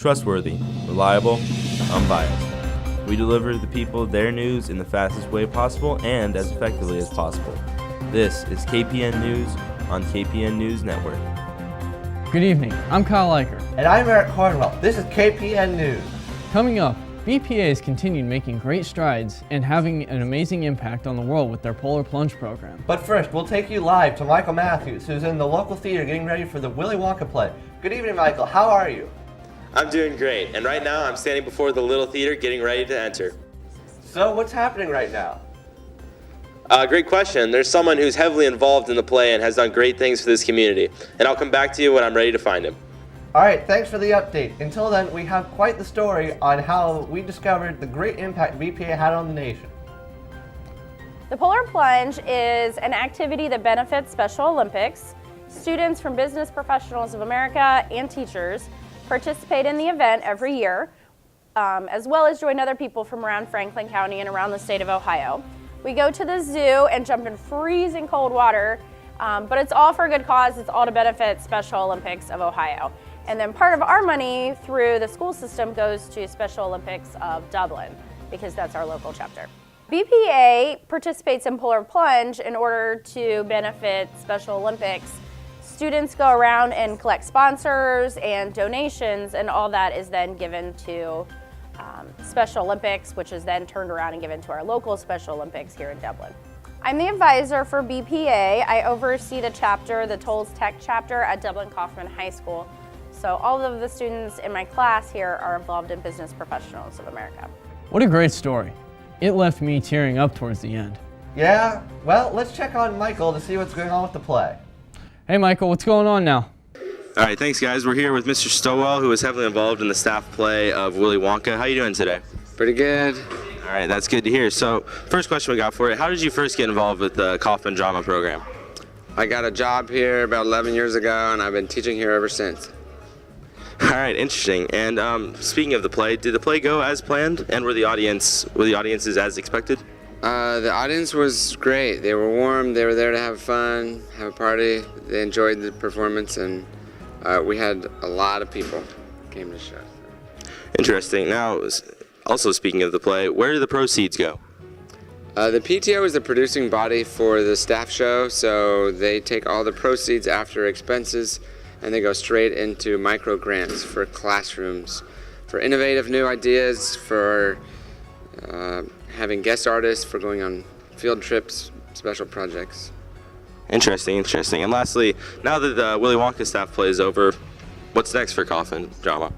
Trustworthy, reliable, unbiased. We deliver the people their news in the fastest way possible and as effectively as possible. This is KPN News on KPN News Network. Good evening, I'm Kyle Eicher. And I'm Eric Cornwell. This is KPN News. Coming up, BPA has continued making great strides and having an amazing impact on the world with their Polar Plunge program. But first, we'll take you live to Michael Matthews, who's in the local theater getting ready for the Willy Wonka play. Good evening, Michael. How are you? I'm doing great, and right now I'm standing before the little theater getting ready to enter. So what's happening right now? Great question. There's someone who's heavily involved in the play and has done great things for this community, and I'll come back to you when I'm ready to find him. All right, thanks for the update. Until then, we have quite the story on how we discovered the great impact BPA had on the nation. The Polar Plunge is an activity that benefits Special Olympics. Students from Business Professionals of America and teachers participate in the event every year, as well as join other people from around Franklin County and around the state of Ohio. We go to the zoo and jump in freezing cold water, but it's all for a good cause. It's all to benefit Special Olympics of Ohio. And then part of our money through the school system goes to Special Olympics of Dublin, because that's our local chapter. BPA participates in Polar Plunge in order to benefit Special Olympics. Students go around and collect sponsors and donations, and all that is then given to Special Olympics, which is then turned around and given to our local Special Olympics here in Dublin. I'm the advisor for BPA. I oversee the chapter, the Tolls Tech chapter at Dublin Coffman High School. So all of the students in my class here are involved in Business Professionals of America. What a great story. It left me tearing up towards the end. Yeah, well, let's check on Michael to see what's going on with the play. Hey Michael, what's going on now? All right, thanks guys. We're here with Mr. Stowell, who is heavily involved in the staff play of Willy Wonka. How you doing today? Pretty good. All right, that's good to hear. So, first question we got for you, how did you first get involved with the Coffman drama program? I got a job here about 11 years ago, and I've been teaching here ever since. All right, interesting. And speaking of the play, did the play go as planned, and were the audiences as expected? The audience was great. They were warm. They were there to have fun, have a party. They enjoyed the performance, and we had a lot of people came to the show. Interesting. Now, also speaking of the play, where do the proceeds go? The PTO is the producing body for the staff show, so they take all the proceeds after expenses, and they go straight into micro grants for classrooms, for innovative new ideas, for having guest artists, for going on field trips, special projects. Interesting. And lastly, now that the Willy Wonka staff play is over, what's next for Coffman Drama?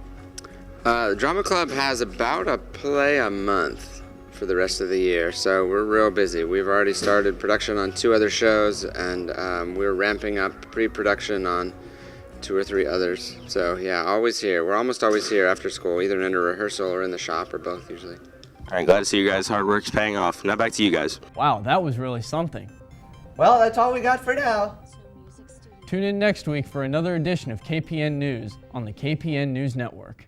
The Drama Club has about a play a month for the rest of the year, so we're real busy. We've already started production on 2 other shows, and we're ramping up pre-production on 2 or 3 others. So yeah, always here. We're almost always here after school, either in a rehearsal or in the shop, or both usually. All right, glad to see you guys' hard work's paying off. Now back to you guys. Wow, that was really something. Well, that's all we got for now. Tune in next week for another edition of KPN News on the KPN News Network.